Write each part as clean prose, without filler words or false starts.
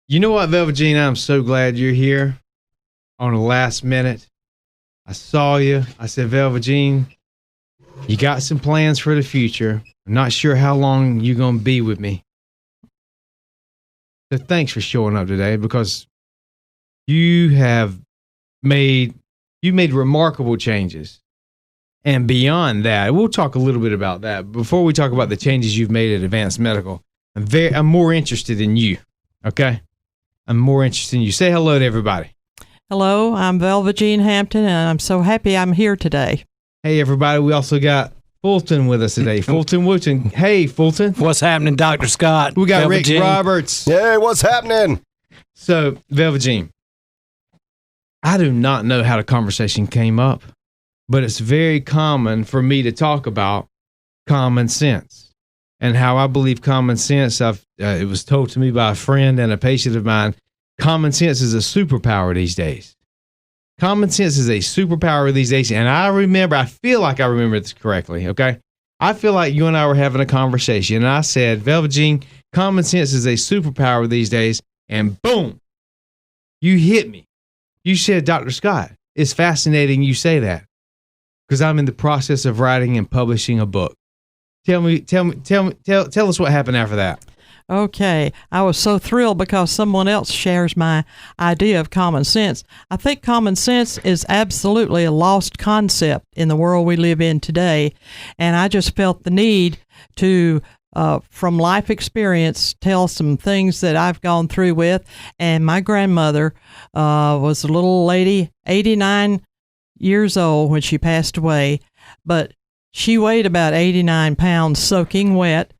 You know what, Velvet Jean? I'm so glad you're here on the last minute. I saw you. I said, Velvet Jean, you got some plans for the future. I'm not sure how long you're going to be with me. So thanks for showing up today, because you made remarkable changes. And beyond that, we'll talk a little bit about that. Before we talk about the changes you've made at Advanced Medical, I'm more interested in you, okay? I'm more interested in you. Say hello to everybody. Hello, I'm Velvet Jean Hampton, and I'm so happy I'm here today. Hey, everybody. We also got Fulton with us today. Fulton Wooten. Hey, Fulton. What's happening, Dr. Scott? We got Velvet Rick Jean. Roberts. Hey, what's happening? So, Velvet Jean, I do not know how the conversation came up, but it's very common for me to talk about common sense and how I believe common sense. It was told to me by a friend and a patient of mine. Common sense is a superpower these days. Common sense is a superpower these days. And I feel like I remember this correctly, okay? I feel like you and I were having a conversation, and I said, Velvet Jean, common sense is a superpower these days. And boom, you hit me. You said, Dr. Scott, it's fascinating you say that, because I'm in the process of writing and publishing a book. Tell us what happened after that. Okay, I was so thrilled because someone else shares my idea of common sense. I think common sense is absolutely a lost concept in the world we live in today, and I just felt the need to, from life experience, tell some things that I've gone through with. And my grandmother was a little lady, 89 years old when she passed away, but she weighed about 89 pounds soaking wet,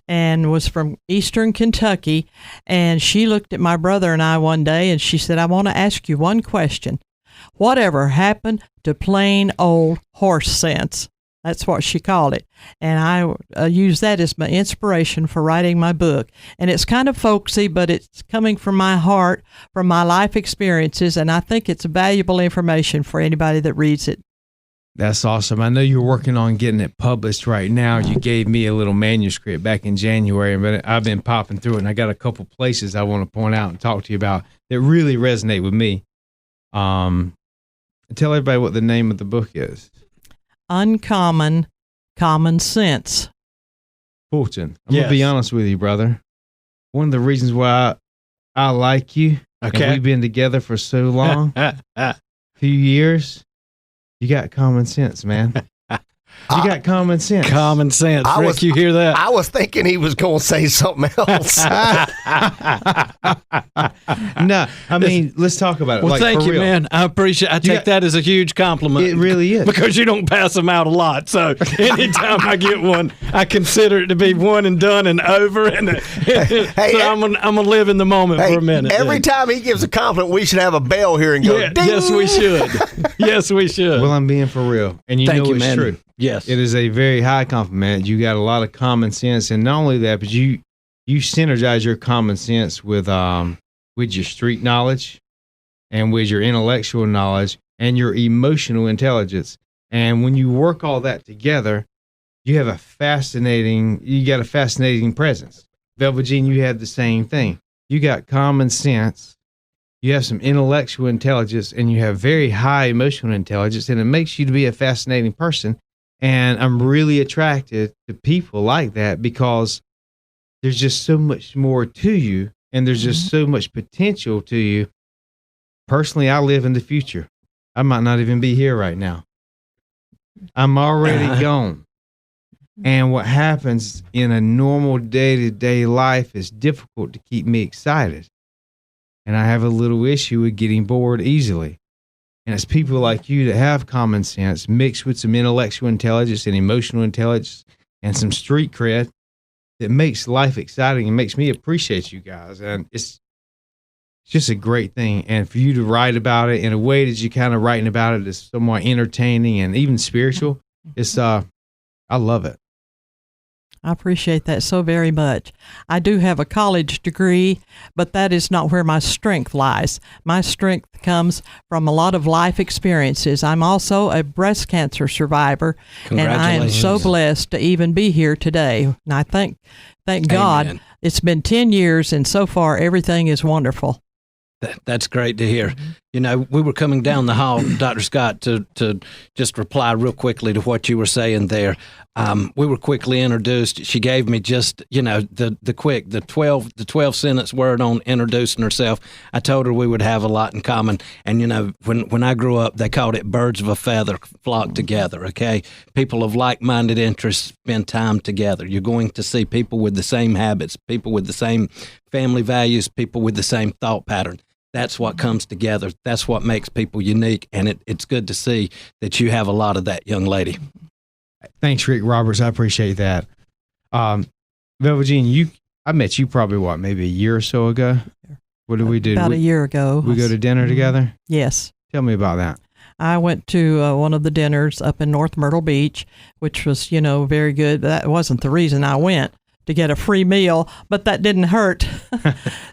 and was from eastern Kentucky. And she looked at my brother and I one day, and she said, I want to ask you one question. Whatever happened to plain old horse sense? That's what she called it. And I use that as my inspiration for writing my book. And it's kind of folksy, but it's coming from my heart, from my life experiences, and I think it's valuable information for anybody that reads it. That's awesome. I know you're working on getting it published right now. You gave me a little manuscript back in January, but I've been popping through it, and I got a couple places I want to point out and talk to you about that really resonate with me. Tell everybody what the name of the book is. Uncommon Common Sense. Fulton, I'm going to be honest with you, brother. One of the reasons why I like you, and we've been together for so long, few years, you got common sense, man. You got common sense. Common sense. Rick, you hear that? I was thinking he was going to say something else. No, I mean, let's talk about it. Well, like, thank for you, real. man. I appreciate I take that as a huge compliment. It really is. Because you don't pass them out a lot. So anytime I get one, I consider it to be one and done and over. And so I'm gonna live in the moment for a minute. Every time he gives a compliment, we should have a bell here and go, ding! Yes, we should. Yes, we should. Well, I'm being for real. And you know it's man. true. Yes. It is a very high compliment. You got a lot of common sense. And not only that, but you synergize your common sense with your street knowledge and with your intellectual knowledge and your emotional intelligence. And when you work all that together, you got a fascinating presence. Velvet Jean, you have the same thing. You got common sense, you have some intellectual intelligence, and you have very high emotional intelligence, and it makes you to be a fascinating person. And I'm really attracted to people like that because there's just so much more to you, and there's just so much potential to you. Personally, I live in the future. I might not even be here right now. I'm already gone. And what happens in a normal day-to-day life is difficult to keep me excited. And I have a little issue with getting bored easily. And it's people like you that have common sense mixed with some intellectual intelligence and emotional intelligence and some street cred that makes life exciting and makes me appreciate you guys. And it's just a great thing. And for you to write about it in a way that you're kind of writing about it is somewhat entertaining and even spiritual. It's I love it. I appreciate that so very much. I do have a college degree, but that is not where my strength lies. My strength comes from a lot of life experiences. I'm also a breast cancer survivor, and I am so blessed to even be here today. And I thank God. Amen. It's been 10 years, and so far everything is wonderful. That's great to hear. You know, we were coming down the hall, Dr. Scott, to just reply real quickly to what you were saying there. We were quickly introduced. She gave me just, the 12 sentence word on introducing herself. I told her we would have a lot in common. And, when I grew up, they called it birds of a feather flock together, okay? People of like-minded interests spend time together. You're going to see people with the same habits, people with the same family values, people with the same thought pattern. That's what comes together. That's what makes people unique. And it's good to see that you have a lot of that, young lady. Thanks, Rick Roberts. I appreciate that. Velvet Jean, I met you probably, maybe a year or so ago? What did we do? About a year ago. We go to dinner together? Yes. Tell me about that. I went to one of the dinners up in North Myrtle Beach, which was, very good. That wasn't the reason I went, to get a free meal, but that didn't hurt.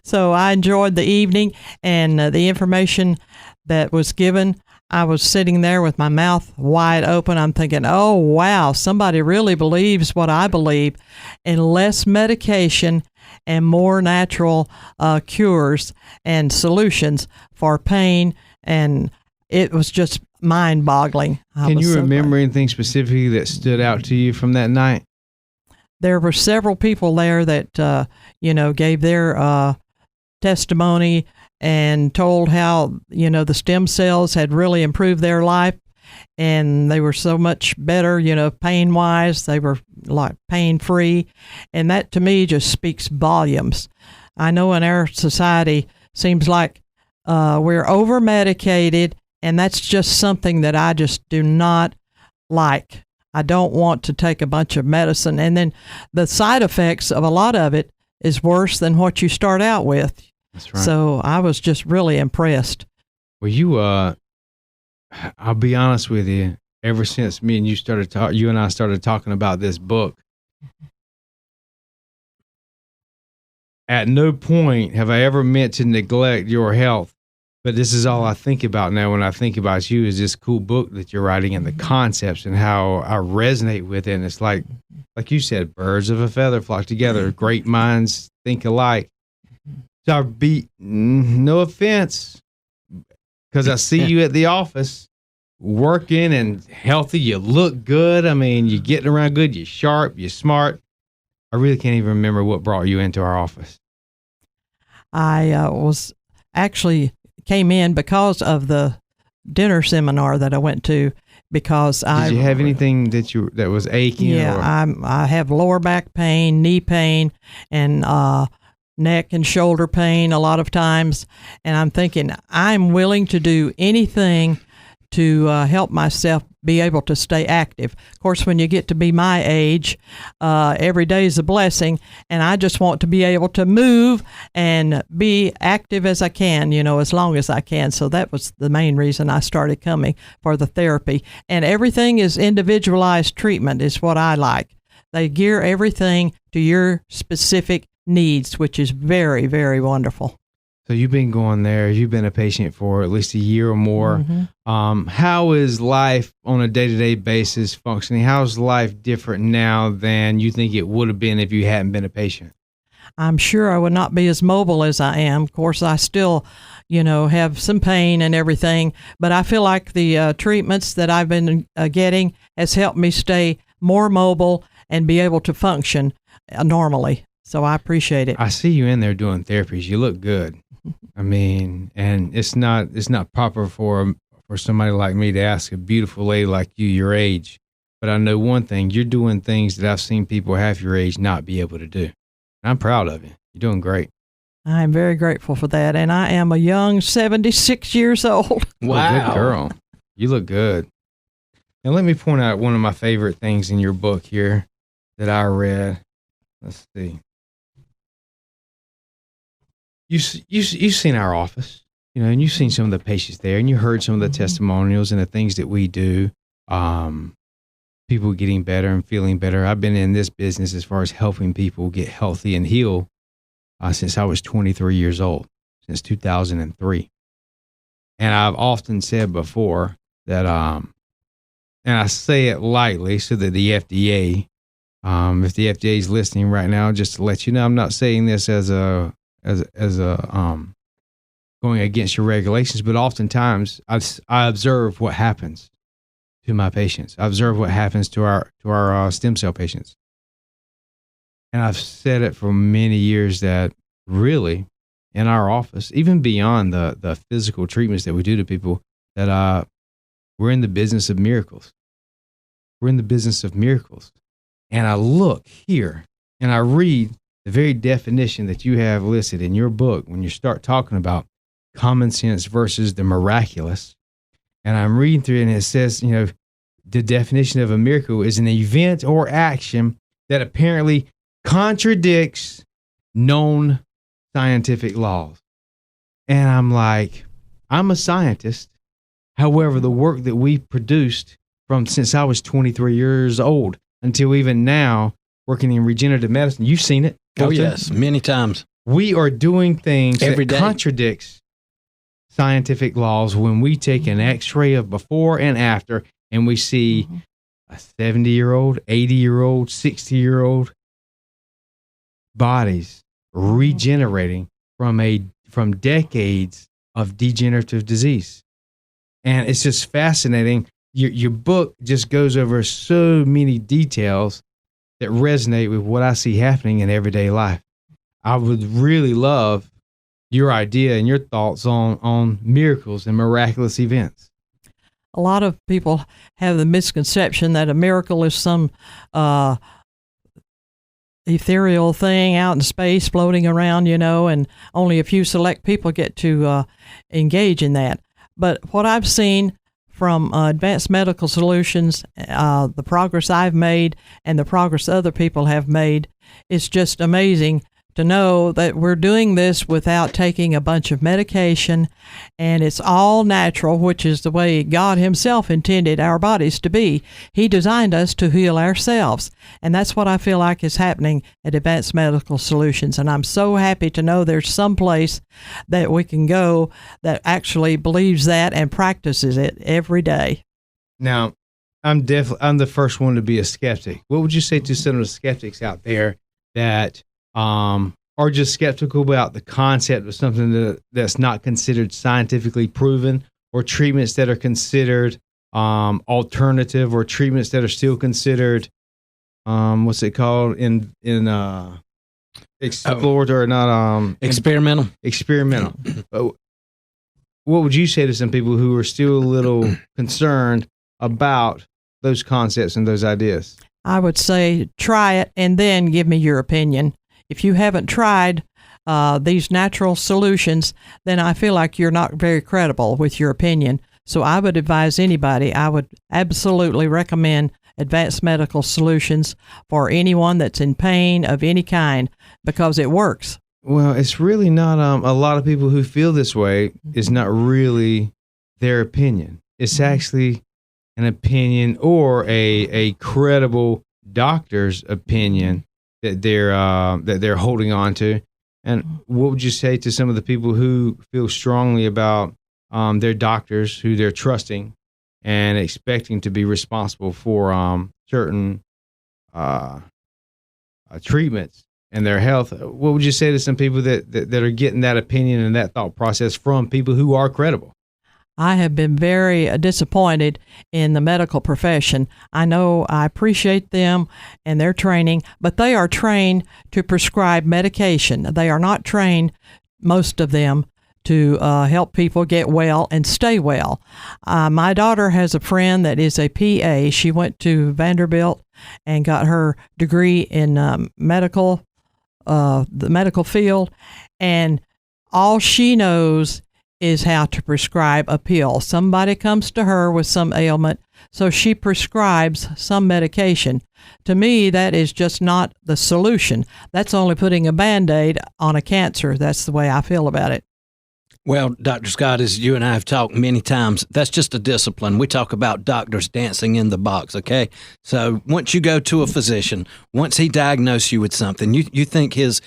So I enjoyed the evening and the information that was given. I was sitting there with my mouth wide open. I'm thinking, oh, wow, somebody really believes what I believe, and less medication and more natural cures and solutions for pain. And it was just mind-boggling. Can you remember anything specifically that stood out to you from that night? There were several people there that, gave their testimony and told how, the stem cells had really improved their life, and they were so much better, pain-wise. They were like pain-free, and that to me just speaks volumes. I know in our society, seems like we're over-medicated, and that's just something that I just do not like. I don't want to take a bunch of medicine, and then the side effects of a lot of it is worse than what you start out with. That's right. So I was just really impressed. Well, I'll be honest with you. Ever since you and I started talking about this book, at no point have I ever meant to neglect your health. But this is all I think about now when I think about you, is this cool book that you're writing and the concepts and how I resonate with it. And it's like you said, birds of a feather flock together. Great minds think alike. So no offense, because I see you at the office working and healthy. You look good. I mean, you're getting around good. You're sharp. You're smart. I really can't even remember what brought you into our office. I was actually came in because of the dinner seminar that I went to, because Did you have anything that was aching? Yeah, I have lower back pain, knee pain, and neck and shoulder pain a lot of times. And I'm thinking I'm willing to do anything to help myself be able to stay active. Of course, when you get to be my age, every day is a blessing, and I just want to be able to move and be active as I can, as long as I can. So that was the main reason I started coming for the therapy. And everything is individualized treatment is what I like. They gear everything to your specific needs, which is very, very wonderful. So you've been going there. You've been a patient for at least a year or more. Mm-hmm. How is life on a day-to-day basis functioning? How's life different now than you think it would have been if you hadn't been a patient? I'm sure I would not be as mobile as I am. Of course, I still, have some pain and everything, but I feel like the treatments that I've been getting has helped me stay more mobile and be able to function normally. So I appreciate it. I see you in there doing therapies. You look good. I mean, and it's not proper for somebody like me to ask a beautiful lady like you your age. But I know one thing, you're doing things that I've seen people half your age not be able to do. And I'm proud of you. You're doing great. I'm very grateful for that. And I am a young 76 years old. Wow. Good girl. You look good. And let me point out one of my favorite things in your book here that I read. Let's see. You've seen our office, and you've seen some of the patients there, and you heard some of the testimonials and the things that we do. People people getting better and feeling better. I've been in this business as far as helping people get healthy and heal since I was 23 years old, since 2003. And I've often said before that, and I say it lightly so that the FDA, if the FDA is listening right now, just to let you know, I'm not saying this as a going against your regulations, but oftentimes I observe what happens to my patients. I observe what happens to our stem cell patients. And I've said it for many years that really in our office, even beyond the physical treatments that we do to people, that we're in the business of miracles. We're in the business of miracles. And I look here and I read the very definition that you have listed in your book when you start talking about common sense versus the miraculous. And I'm reading through it, and it says, the definition of a miracle is an event or action that apparently contradicts known scientific laws. And I'm like, I'm a scientist. However, the work that we produced from since I was 23 years old until even now, working in regenerative medicine, you've seen it. Oh, yes, many times. We are doing things every that day contradicts scientific laws when we take an x-ray of before and after and we see a 70-year-old, 80-year-old, 60-year-old bodies regenerating from decades of degenerative disease. And it's just fascinating. Your book just goes over so many details that resonate with what I see happening in everyday life. I would really love your idea and your thoughts on miracles and miraculous events. A lot of people have the misconception that a miracle is some ethereal thing out in space floating around, and only a few select people get to engage in that. But what I've seen from Advanced Medical Solutions, the progress I've made and the progress other people have made, is just amazing to know that we're doing this without taking a bunch of medication, and it's all natural, which is the way God himself intended our bodies to be. He designed us to heal ourselves, and that's what I feel like is happening at Advanced Medical Solutions. And I'm so happy to know there's some place that we can go that actually believes that and practices it every day. Now, I'm the first one to be a skeptic. What would you say to some of the skeptics out there that are just skeptical about the concept of something that's not considered scientifically proven, or treatments that are considered alternative, or treatments that are still considered what's it called explored or not experimental. What would you say to some people who are still a little concerned about those concepts and those ideas? I would say try it and then give me your opinion. If you haven't tried these natural solutions, then I feel like you're not very credible with your opinion. So I would advise anybody, I would absolutely recommend Advanced Medical Solutions for anyone that's in pain of any kind, because it works. Well, it's really not a lot of people who feel this way is not really their opinion. It's actually an opinion or a credible doctor's opinion that they're holding on to. And what would you say to some of the people who feel strongly about their doctors who they're trusting and expecting to be responsible for certain treatments and their health? What would you say to some people that are getting that opinion and that thought process from people who are credible? I have been very disappointed in the medical profession. I know I appreciate them and their training, but they are trained to prescribe medication. They are not trained, most of them, to help people get well and stay well. My daughter has a friend that is a PA. She went to Vanderbilt and got her degree in the medical field, and all she knows is how to prescribe a pill. Somebody comes to her with some ailment, so she prescribes some medication. To me, that is just not the solution. That's only putting a Band-Aid on a cancer. That's the way I feel about it. Well, Dr. Scott, as you and I have talked many times, that's just a discipline. We talk about doctors dancing in the box, okay? So once you go to a physician, once he diagnoses you with something, you think his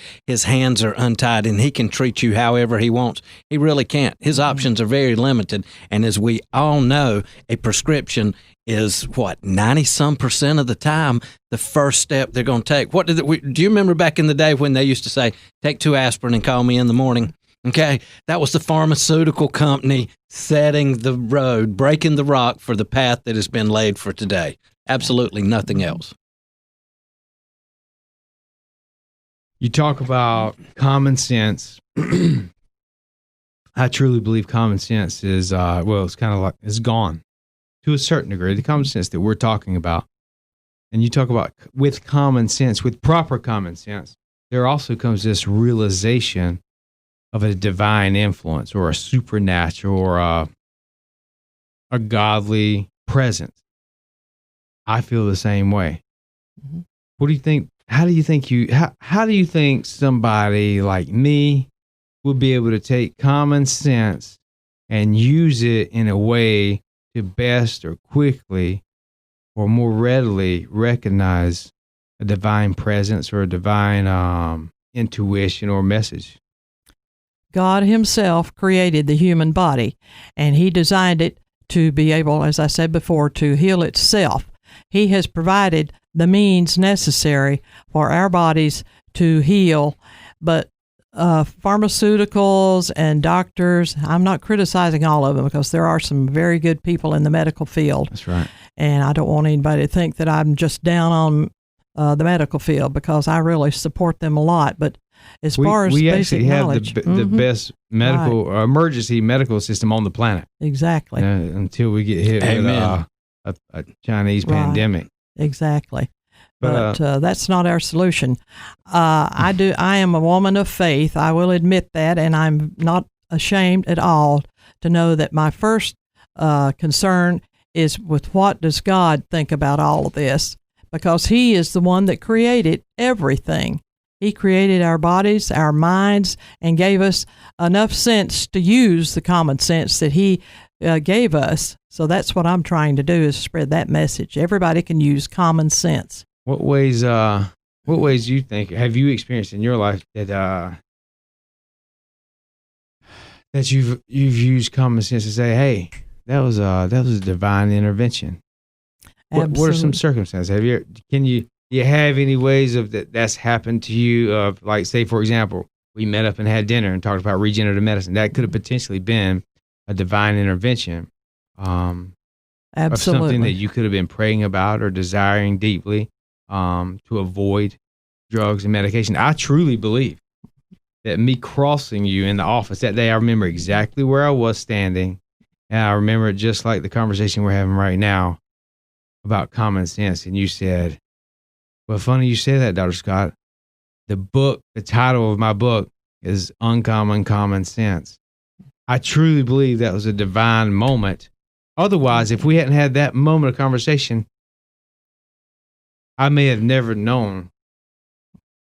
hands are untied and he can treat you however he wants. He really can't. His options are very limited. And as we all know, a prescription is 90-some% of the time the first step they're going to take. Do you remember back in the day when they used to say, take 2 aspirin and call me in the morning? Okay, that was the pharmaceutical company setting the road, breaking the rock for the path that has been laid for today. Absolutely nothing else. You talk about common sense. I truly believe common sense is, it's gone to a certain degree, the common sense that we're talking about. And you talk about with common sense, with proper common sense, there also comes this realization of a divine influence or a supernatural or a godly presence. I feel the same way. Mm-hmm. What do you think? How do you think somebody like me would be able to take common sense and use it in a way to best or quickly or more readily recognize a divine presence or a divine intuition or message? God himself created the human body, and he designed it to be able, as I said before, to heal itself. He has provided the means necessary for our bodies to heal, but pharmaceuticals and doctors, I'm not criticizing all of them because there are some very good people in the medical field. That's right. And I don't want anybody to think that I'm just down on the medical field because I really support them a lot. But as far as we basic actually have knowledge, the best medical emergency medical system on the planet. Exactly. Until we get hit with a Chinese pandemic. Exactly. But that's not our solution. I am a woman of faith. I will admit that, and I'm not ashamed at all to know that my first concern is with what does God think about all of this, because he is the one that created everything. He created our bodies, our minds, and gave us enough sense to use the common sense that he gave us. So that's what I'm trying to do, is spread that message. Everybody can use common sense. What ways do you think have you experienced in your life that you've used common sense to say, hey, that was a divine intervention? What are some circumstances? Can you have any ways of that's happened to you? Of, like, say, for example, we met up and had dinner and talked about regenerative medicine. That could have potentially been a divine intervention. Absolutely. Of something that you could have been praying about or desiring deeply to avoid drugs and medication. I truly believe that me crossing you in the office that day, I remember exactly where I was standing, and I remember it just like the conversation we're having right now about common sense. And you said, well, funny you say that, Dr. Scott. The title of my book is Uncommon Common Sense. I truly believe that was a divine moment. Otherwise, if we hadn't had that moment of conversation, I may have never known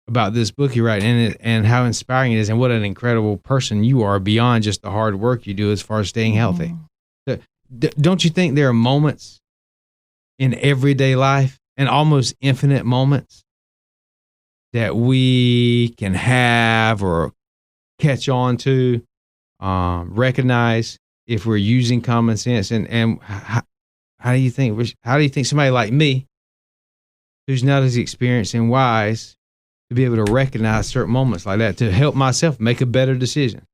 about this book you write and how inspiring it is and what an incredible person you are beyond just the hard work you do as far as staying healthy. So, don't you think there are moments in everyday life and almost infinite moments that we can have or catch on to, recognize if we're using common sense? And how do you think somebody like me, who's not as experienced and wise, to be able to recognize certain moments like that to help myself make a better decision?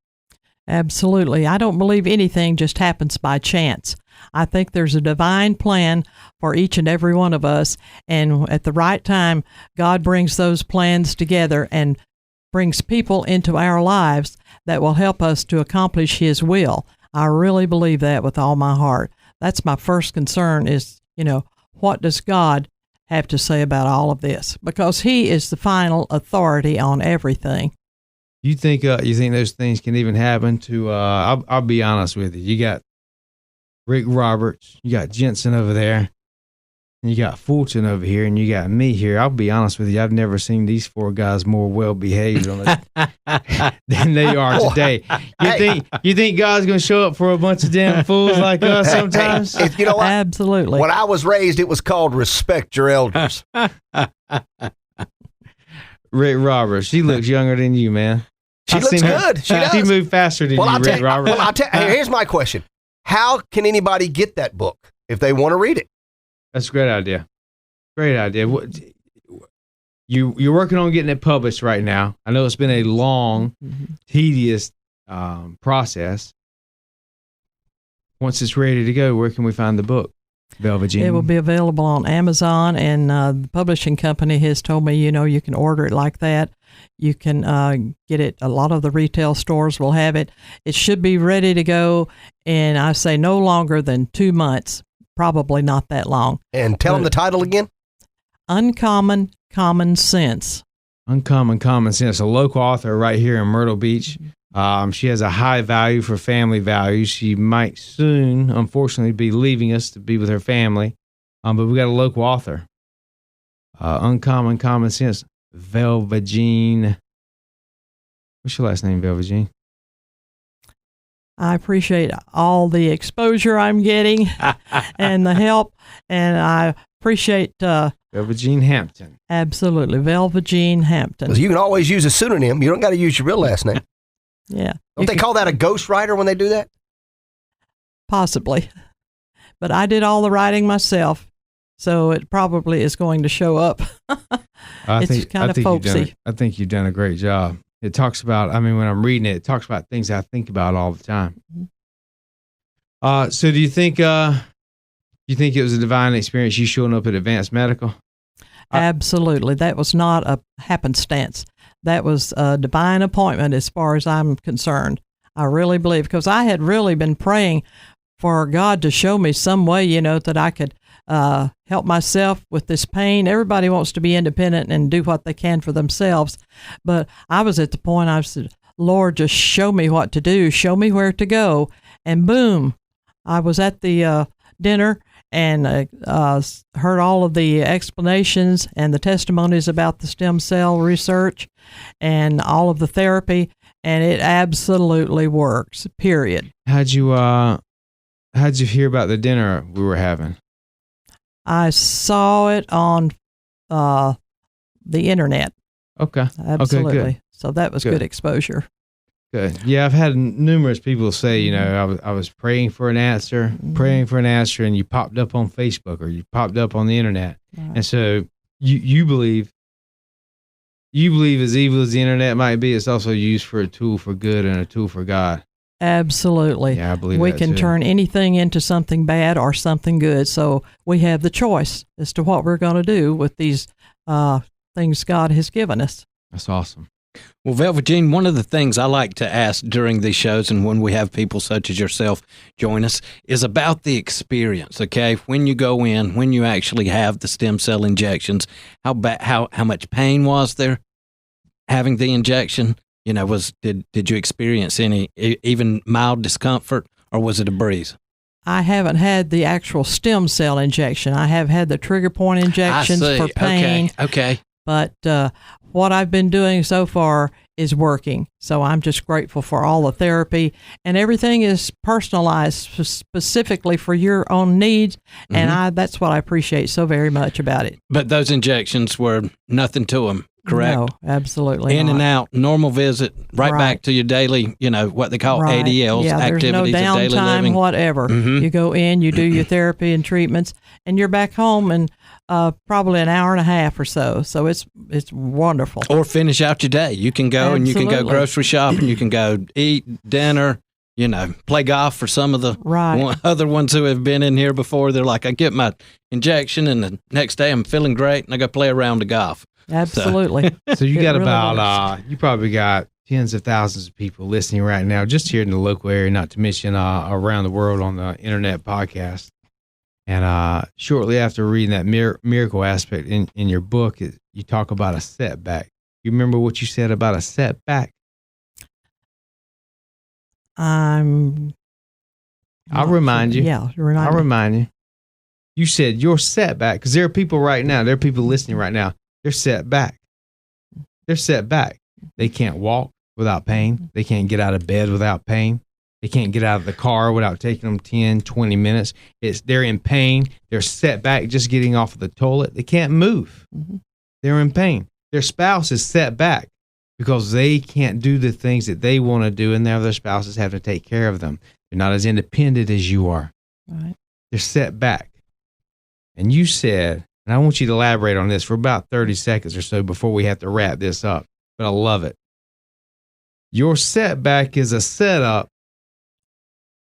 Absolutely. I don't believe anything just happens by chance. I think there's a divine plan for each and every one of us, and at the right time, God brings those plans together and brings people into our lives that will help us to accomplish his will. I really believe that with all my heart. That's my first concern is, what does God have to say about all of this? Because he is the final authority on everything. You think those things can even happen to, I'll be honest with you. You got Rick Roberts, you got Jensen over there, You got Fulton over here, and you got me here. I'll be honest with you. I've never seen these four guys more well-behaved on than they are today. You think God's going to show up for a bunch of damn fools like us sometimes? Hey, you know what? Absolutely. When I was raised, it was called respect your elders. Rick Roberts. She looks younger than you, man. She looks good. She does. She moved faster than you, Rick Roberts. Here's my question. How can anybody get that book if they want to read it? That's a great idea. Great idea. You're working on getting it published right now. I know it's been a long, tedious process. Once it's ready to go, where can we find the book, Velvet Jean? It will be available on Amazon, and the publishing company has told me, you can order it like that. You can get it. A lot of the retail stores will have it. It should be ready to go, and I say no longer than 2 months. Probably not that long. And tell them the title again. Uncommon Common Sense. Uncommon Common Sense. A local author right here in Myrtle Beach. She has a high value for family values. She might soon, unfortunately, be leaving us to be with her family. But we got a local author. Uncommon Common Sense. Velvet Jean. What's your last name, Velvet Jean? I appreciate all the exposure I'm getting and the help, and I appreciate Velvet Jean Hampton. Absolutely, Velvet Jean Hampton. You can always use a pseudonym. You don't got to use your real last name. Yeah. Don't they call that a ghostwriter when they do that? Possibly. But I did all the writing myself, so it probably is going to show up. It's kind of folksy. I think you've done a great job. It talks about, when I'm reading it talks about things I think about all the time. So do you think it was a divine experience, you showing up at Advanced Medical? Absolutely. That was not a happenstance. That was a divine appointment as far as I'm concerned. I really believe, because I had really been praying for God to show me some way, that I could help myself with this pain. Everybody wants to be independent and do what they can for themselves. But I was at the point I said, Lord, just show me what to do. Show me where to go. And boom, I was at the dinner and heard all of the explanations and the testimonies about the stem cell research and all of the therapy. And it absolutely works, period. How'd you hear about the dinner we were having? I saw it on the internet. Okay. Absolutely. Okay, good. So that was good exposure. Good. Yeah, I've had numerous people say, I was praying for an answer, and you popped up on Facebook or you popped up on the internet. Right. And so you believe as evil as the internet might be, it's also used for a tool for good and a tool for God. Absolutely. Yeah, I believe we that can too. turn anything into something bad or something good. So we have the choice as to what we're going to do with these things God has given us. That's awesome. Well, Velvet Jean, one of the things I like to ask during these shows and when we have people such as yourself join us is about the experience, okay? When you go in, when you actually have the stem cell injections, how much pain was there having the injection? Did you experience any even mild discomfort, or was it a breeze? I haven't had the actual stem cell injection. I have had the trigger point injections for pain. Okay. But what I've been doing so far is working. So I'm just grateful for all the therapy, and everything is personalized specifically for your own needs. And that's what I appreciate so very much about it. But those injections were nothing to them. Correct. No, absolutely In not. and out, normal visit, right back to your daily, what they call ADLs, activities there's no of daily downtime, living. Whatever. You go in, you do your therapy and treatments, and you're back home in probably an hour and a half or so. So it's wonderful. Or finish out your day. You can go and you can go grocery shopping, you can go eat dinner, play golf for some of the other ones who have been in here before. They're like, I get my injection and the next day I'm feeling great and I go play a round of golf. Absolutely. So you got you probably got tens of thousands of people listening right now, just here in the local area, not to mention around the world on the internet podcast. And shortly after reading that miracle aspect in your book, you talk about a setback. You remember what you said about a setback? I'll remind you. Yeah, I'll remind you. You said your setback, because there are people right now, there are people listening right now, they're set back. They're set back. They can't walk without pain. They can't get out of bed without pain. They can't get out of the car without taking them 10, 20 minutes. They're in pain. They're set back just getting off of the toilet. They can't move. They're in pain. Their spouse is set back because they can't do the things that they want to do, and now their spouses have to take care of them. They're not as independent as you are. Right. They're set back. And you said, and I want you to elaborate on this for about 30 seconds or so before we have to wrap this up, but I love it. Your setback is a setup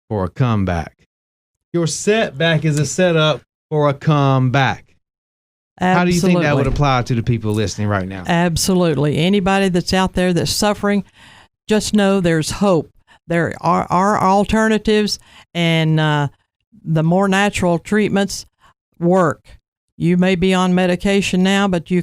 for a comeback. Your setback is a setup for a comeback. Absolutely. How do you think that would apply to the people listening right now? Absolutely. Anybody that's out there that's suffering, just know there's hope. There are alternatives, and the more natural treatments work. You may be on medication now, but you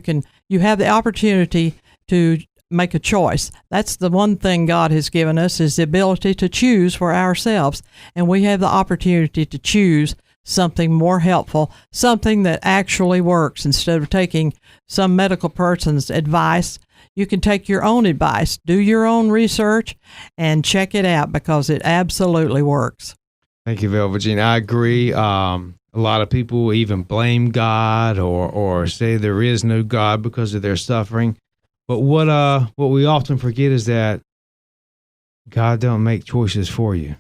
have the opportunity to make a choice. That's the one thing God has given us, is the ability to choose for ourselves. And we have the opportunity to choose something more helpful, something that actually works. Instead of taking some medical person's advice, you can take your own advice, do your own research, and check it out, because it absolutely works. Thank you, Velvet Jean. I agree. A lot of people even blame God or say there is no God because of their suffering. But what we often forget is that God don't make choices for you.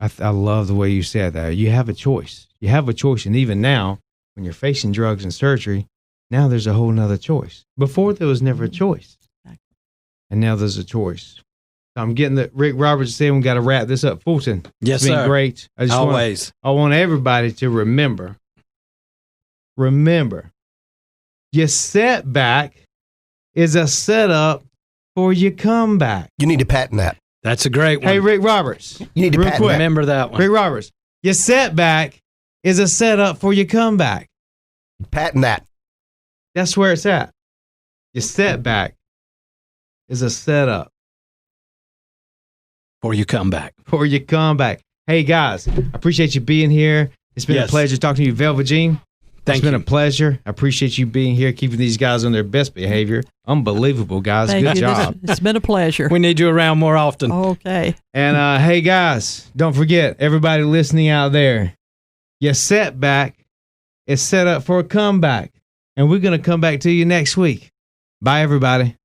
I love the way you said that. You have a choice. You have a choice. And even now, when you're facing drugs and surgery, now there's a whole nother choice. Before, there was never a choice. And now there's a choice. I'm getting that Rick Roberts said we got to wrap this up. Fulton, Yes, it's been sir. great. Always. I want everybody to remember, your setback is a setup for your comeback. You need to patent that. That's a great one. Hey, Rick Roberts. You need to Real patent quick. that. Remember that one. Rick Roberts, your setback is a setup for your comeback. Patent that. That's where it's at. Your setback is a setup Before you come back. for your comeback. Hey, guys, I appreciate you being here. It's been a Yes. pleasure talking to you, Velvet Jean. Thank It's been you. a pleasure. I appreciate you being here, keeping these guys on their best behavior. Unbelievable, guys. Thank Good you. job. It's been a pleasure. We need you around more often. Okay. And hey, guys, don't forget, everybody listening out there, your setback is set up for a comeback. And we're going to come back to you next week. Bye, everybody.